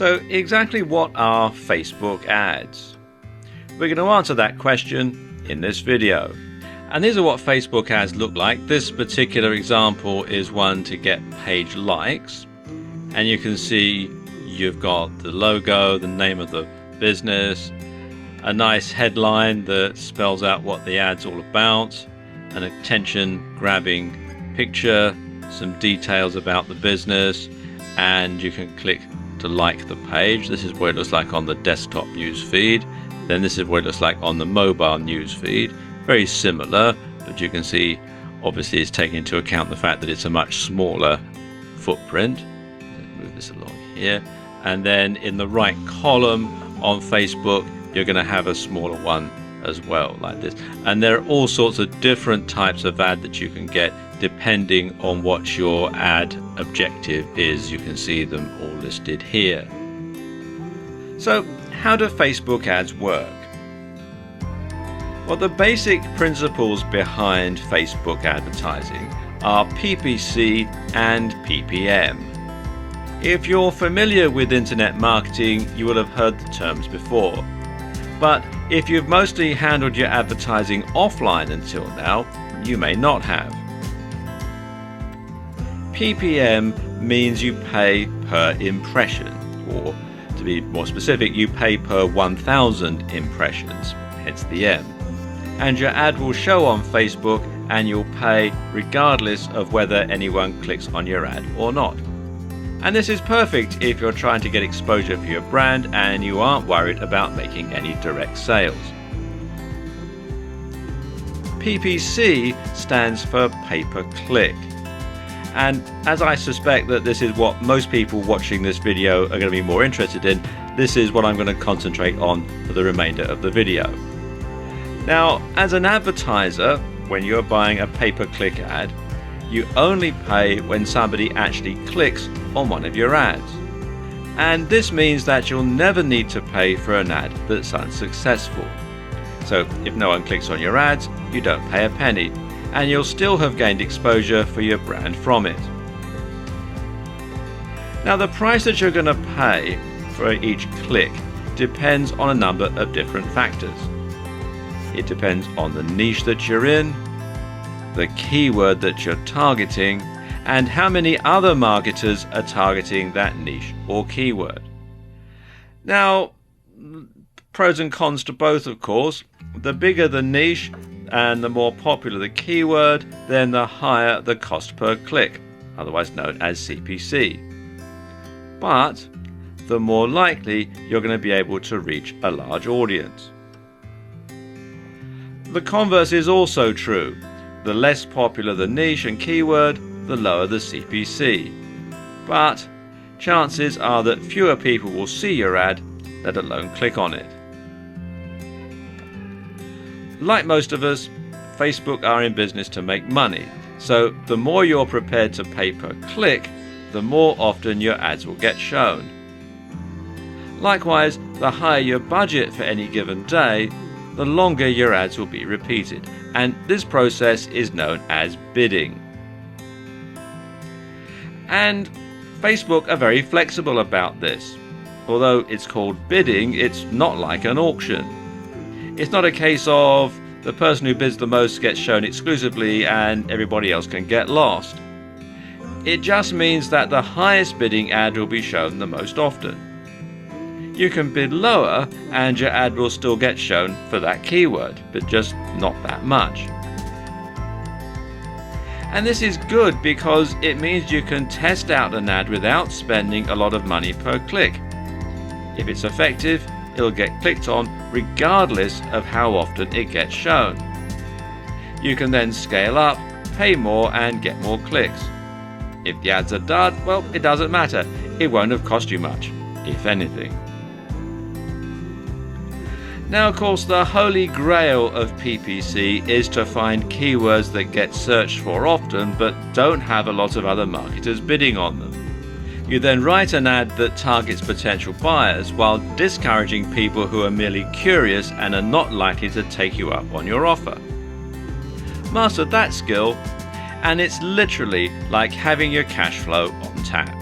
So exactly what are Facebook ads? We're going to answer that question in this video. And these are what Facebook ads look like. This particular example is one to get page likes. And you can see you've got the logo, the name of the business, a nice headline that spells out what the ad's all about, an attention-grabbing picture, some details about the business, and you can click to like the page. This is what it looks like on the desktop news feed. Then this is what it looks like on the mobile news feed. Very similar, but you can see obviously it's taking into account the fact that it's a much smaller footprint. Let's move this along here. And then in the right column on Facebook, you're going to have a smaller one as well, like this. And there are all sorts of different types of ad that you can get depending on what your ad objective is. You can see them all listed here. So how do Facebook ads work? Well, the basic principles behind Facebook advertising are PPC and PPM. If you're familiar with internet marketing, you will have heard the terms before. But if you've mostly handled your advertising offline until now, you may not have. PPM means you pay per impression, or to be more specific, you pay per 1,000 impressions, hence the M. And your ad will show on Facebook and you'll pay regardless of whether anyone clicks on your ad or not. And this is perfect if you're trying to get exposure for your brand and you aren't worried about making any direct sales. PPC stands for pay-per-click. And as I suspect that this is what most people watching this video are going to be more interested in, this is what I'm going to concentrate on for the remainder of the video. Now, as an advertiser, when you're buying a pay-per-click ad, you only pay when somebody actually clicks on one of your ads. And this means that you'll never need to pay for an ad that's unsuccessful. So if no one clicks on your ads, you don't pay a penny, and you'll still have gained exposure for your brand from it. Now, the price that you're going to pay for each click depends on a number of different factors. It depends on the niche that you're in, the keyword that you're targeting, and how many other marketers are targeting that niche or keyword. Now, pros and cons to both, of course. The bigger the niche and the more popular the keyword, then the higher the cost per click, otherwise known as CPC. But the more likely you're going to be able to reach a large audience. The converse is also true. The less popular the niche and keyword, the lower the CPC. But chances are that fewer people will see your ad, let alone click on it. Like most of us, Facebook are in business to make money, so the more you're prepared to pay per click, the more often your ads will get shown. Likewise, the higher your budget for any given day, the longer your ads will be repeated, and this process is known as bidding. And Facebook are very flexible about this. Although it's called bidding, it's not like an auction. It's not a case of the person who bids the most gets shown exclusively and everybody else can get lost. It just means that the highest bidding ad will be shown the most often. You can bid lower and your ad will still get shown for that keyword, but just not that much. And this is good because it means you can test out an ad without spending a lot of money per click. If it's effective, it'll get clicked on regardless of how often it gets shown. You can then scale up, pay more and get more clicks. If the ads are dud, well, it doesn't matter. It won't have cost you much, if anything. Now, of course, the holy grail of PPC is to find keywords that get searched for often but don't have a lot of other marketers bidding on them. You then write an ad that targets potential buyers while discouraging people who are merely curious and are not likely to take you up on your offer. Master that skill, and it's literally like having your cash flow on tap.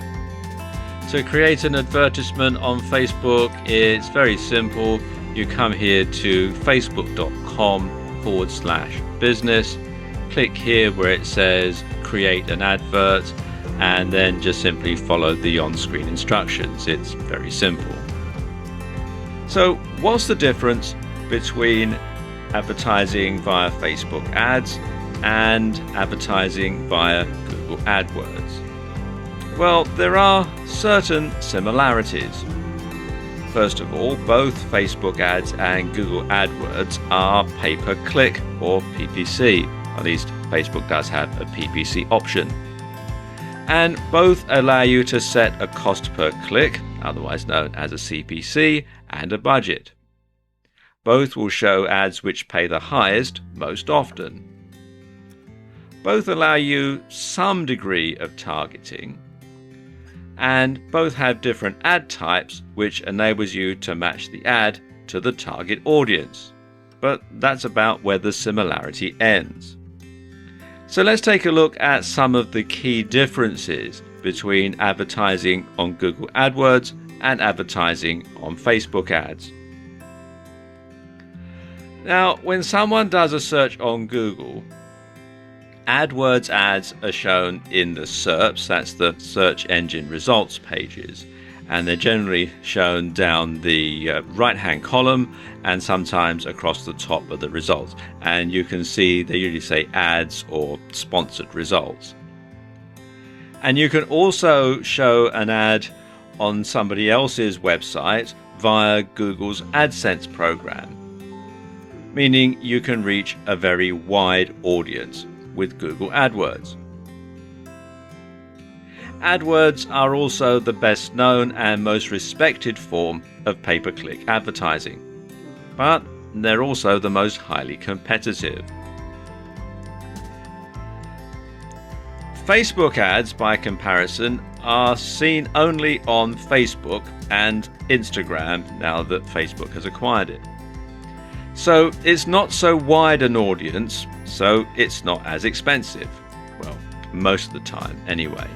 To create an advertisement on Facebook, it's very simple. You come here to facebook.com/business, click here where it says create an advert, and then just simply follow the on-screen instructions. It's very simple. So what's the difference between advertising via Facebook ads and advertising via Google AdWords? Well, there are certain similarities. First of all, both Facebook ads and Google AdWords are pay-per-click or PPC. At least Facebook does have a PPC option. And both allow you to set a cost per click, otherwise known as a CPC, and a budget. Both will show ads which pay the highest most often. Both allow you some degree of targeting, and both have different ad types which enables you to match the ad to the target audience. But that's about where the similarity ends. So let's take a look at some of the key differences between advertising on Google AdWords and advertising on Facebook ads. Now, when someone does a search on Google, AdWords ads are shown in the SERPs, that's the search engine results pages, and they're generally shown down the right-hand column and sometimes across the top of the results. And you can see they usually say ads or sponsored results. And you can also show an ad on somebody else's website via Google's AdSense program, meaning you can reach a very wide audience with Google AdWords. AdWords are also the best known and most respected form of pay-per-click advertising, but they're also the most highly competitive. Facebook ads, by comparison, are seen only on Facebook and Instagram now that Facebook has acquired it. So it's not so wide an audience, so it's not as expensive. Well, most of the time anyway.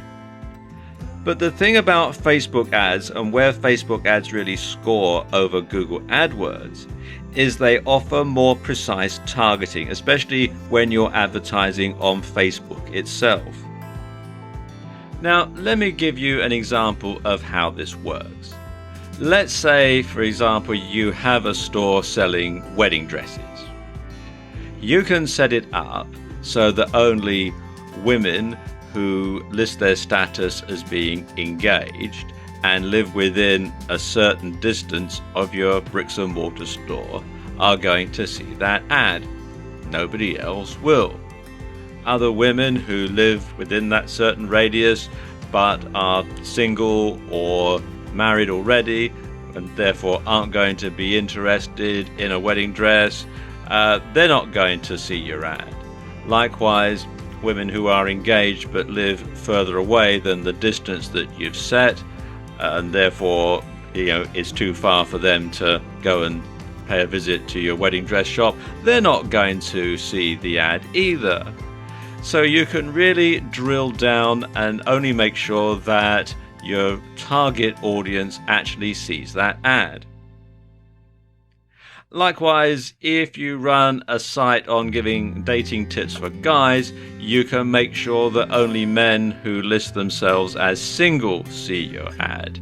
But the thing about Facebook ads and where Facebook ads really score over Google AdWords is they offer more precise targeting, especially when you're advertising on Facebook itself. Now, let me give you an example of how this works. Let's say, for example, you have a store selling wedding dresses. You can set it up so that only women who list their status as being engaged and live within a certain distance of your bricks and mortar store are going to see that ad. Nobody else will. Other women who live within that certain radius but are single or married already and therefore aren't going to be interested in a wedding dress, they're not going to see your ad. Likewise, women who are engaged but live further away than the distance that you've set, and therefore it's too far for them to go and pay a visit to your wedding dress shop, they're not going to see the ad either. So you can really drill down and only make sure that your target audience actually sees that ad. Likewise, if you run a site on giving dating tips for guys, you can make sure that only men who list themselves as single see your ad.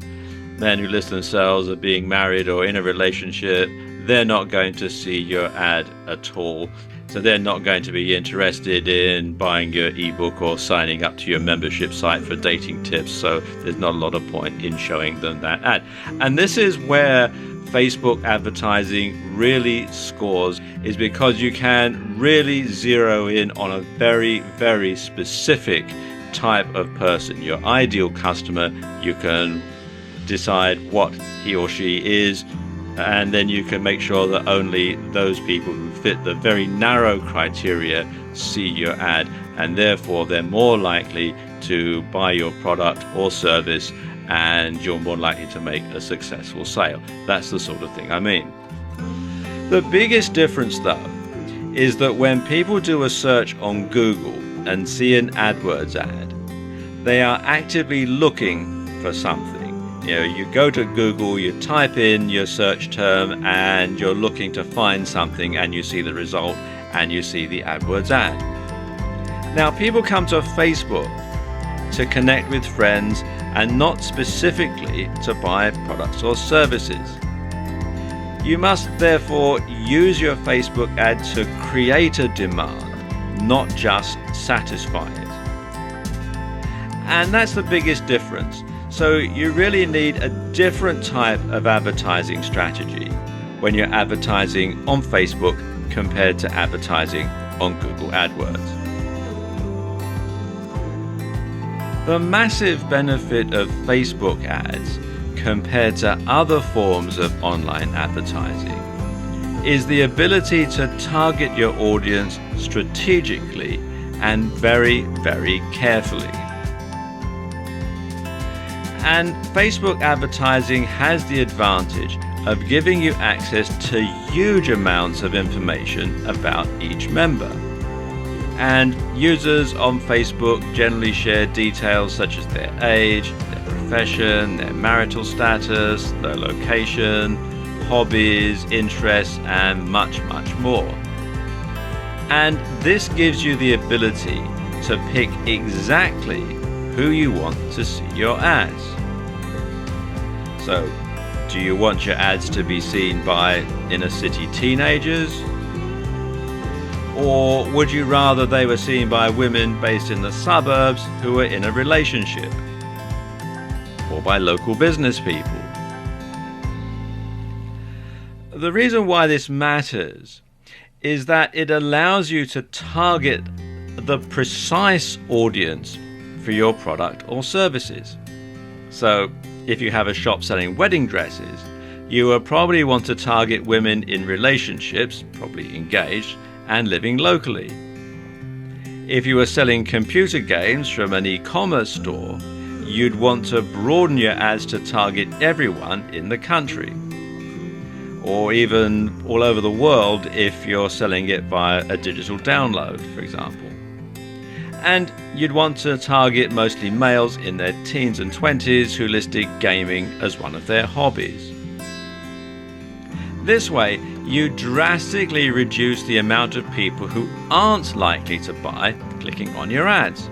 Men who list themselves as being married or in a relationship, they're not going to see your ad at all. So they're not going to be interested in buying your ebook or signing up to your membership site for dating tips. So there's not a lot of point in showing them that ad. And this is where Facebook advertising really scores, is because you can really zero in on a very, very specific type of person. Your ideal customer, you can decide what he or she is, and then you can make sure that only those people who fit the very narrow criteria see your ad, and therefore they're more likely to buy your product or service, and you're more likely to make a successful sale. That's the sort of thing I mean. The biggest difference, though, is that when people do a search on Google and see an AdWords ad, they are actively looking for something. You go to Google, you type in your search term, and you're looking to find something, and you see the result, and you see the AdWords ad. Now, people come to Facebook to connect with friends and not specifically to buy products or services. You must therefore use your Facebook ad to create a demand, not just satisfy it. And that's the biggest difference. So you really need a different type of advertising strategy when you're advertising on Facebook compared to advertising on Google AdWords. The massive benefit of Facebook ads compared to other forms of online advertising is the ability to target your audience strategically and very, very carefully. And Facebook advertising has the advantage of giving you access to huge amounts of information about each member. And users on Facebook generally share details such as their age, their profession, their marital status, their location, hobbies, interests, and much, much more. And this gives you the ability to pick exactly who you want to see your ads. So, do you want your ads to be seen by inner city teenagers? Or would you rather they were seen by women based in the suburbs who are in a relationship? Or by local business people? The reason why this matters is that it allows you to target the precise audience for your product or services. So, if you have a shop selling wedding dresses, you will probably want to target women in relationships, probably engaged, and living locally. If you were selling computer games from an e-commerce store, you'd want to broaden your ads to target everyone in the country, or even all over the world if you're selling it via a digital download, for example. And you'd want to target mostly males in their teens and 20s who listed gaming as one of their hobbies. This way, you drastically reduce the amount of people who aren't likely to buy clicking on your ads.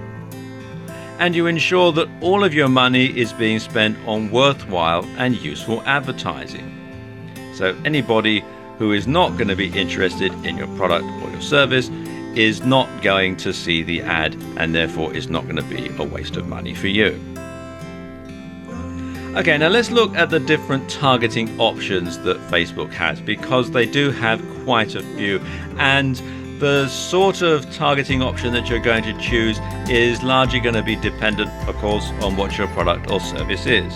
And you ensure that all of your money is being spent on worthwhile and useful advertising. So anybody who is not going to be interested in your product or your service is not going to see the ad, and therefore is not going to be a waste of money for you. Okay, now let's look at the different targeting options that Facebook has, because they do have quite a few, and the sort of targeting option that you're going to choose is largely going to be dependent, of course, on what your product or service is.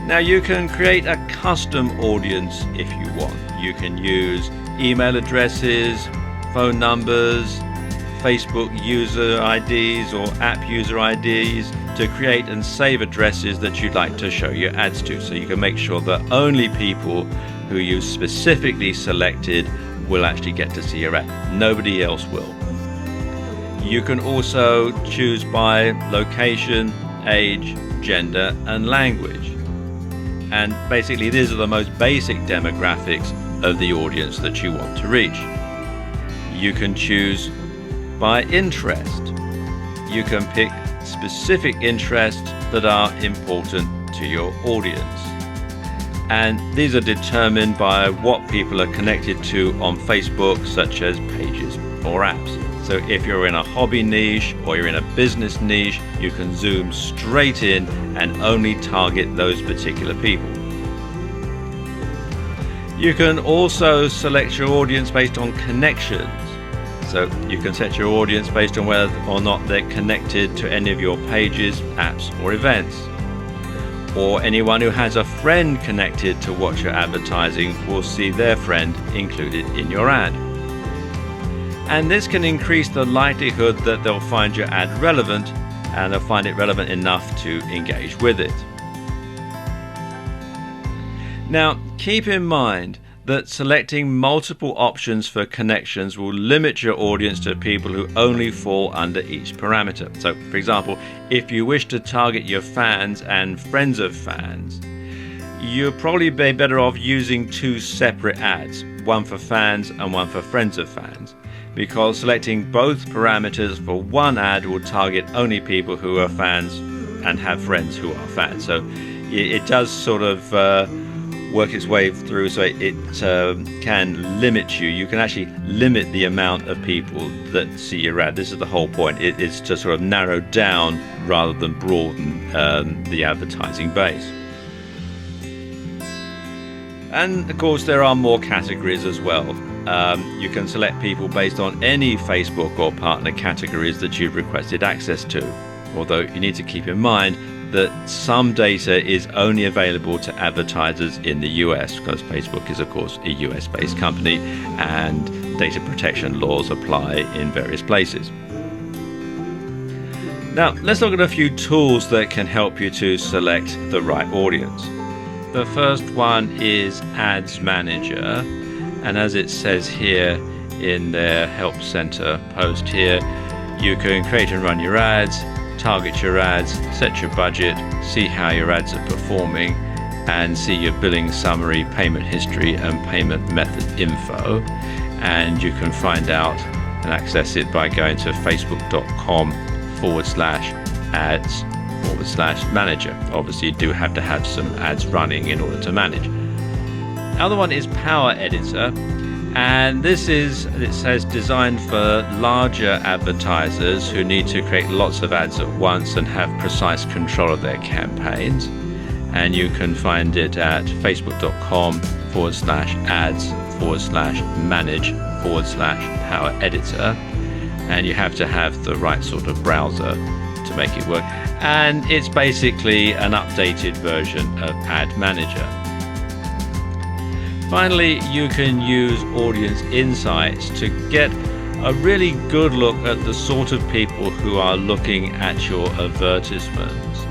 Now, you can create a custom audience if you want. You can use email addresses, phone numbers, Facebook user IDs or app user IDs to create and save addresses that you'd like to show your ads to. So you can make sure that only people who you specifically selected will actually get to see your ad. Nobody else will. You can also choose by location, age, gender, and language. And basically these are the most basic demographics of the audience that you want to reach. You can choose by interest. You can pick specific interests that are important to your audience. And these are determined by what people are connected to on Facebook, such as pages or apps. So if you're in a hobby niche or you're in a business niche, you can zoom straight in and only target those particular people. You can also select your audience based on connections. So you can set your audience based on whether or not they're connected to any of your pages, apps, or events. Or anyone who has a friend connected to what you're advertising will see their friend included in your ad. And this can increase the likelihood that they'll find your ad relevant, and they'll find it relevant enough to engage with it. Now, keep in mind that selecting multiple options for connections will limit your audience to people who only fall under each parameter. So, for example, if you wish to target your fans and friends of fans, you'll probably be better off using two separate ads, one for fans and one for friends of fans, because selecting both parameters for one ad will target only people who are fans and have friends who are fans. So it does sort of work its way through, so it can limit you. You can actually limit the amount of people that see your ad. This is the whole point. It's to sort of narrow down rather than broaden the advertising base. And of course there are more categories as well. You can select people based on any Facebook or partner categories that you've requested access to, although you need to keep in mind that some data is only available to advertisers in the US, because Facebook is of course a US based company and data protection laws apply in various places. Now let's look at a few tools that can help you to select the right audience. The first one is Ads Manager, and as it says here in their Help Center post here, you can create and run your ads, target your ads, set your budget, see how your ads are performing, and see your billing summary, payment history, and payment method info. And you can find out and access it by going to facebook.com/ads/manager. Obviously you do have to have some ads running in order to manage. The other one is Power Editor, and this is, it says, designed for larger advertisers who need to create lots of ads at once and have precise control of their campaigns. And you can find it at facebook.com/ads/manage/power editor, and you have to have the right sort of browser to make it work. And it's basically an updated version of Ad Manager. Finally, you can use Audience Insights to get a really good look at the sort of people who are looking at your advertisements.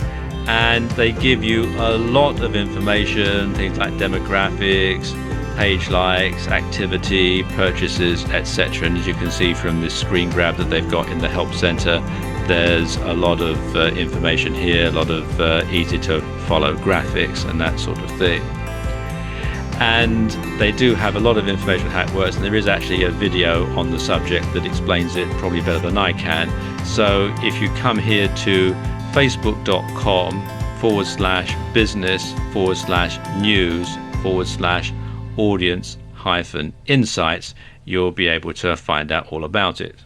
And they give you a lot of information, things like demographics, page likes, activity, purchases, etc. And as you can see from this screen grab that they've got in the Help Center, there's a lot of information here, a lot of easy to follow graphics and that sort of thing. And they do have a lot of information on how it works, and there is actually a video on the subject that explains it probably better than I can. So if you come here to facebook.com/business/news/audience-insights, you'll be able to find out all about it.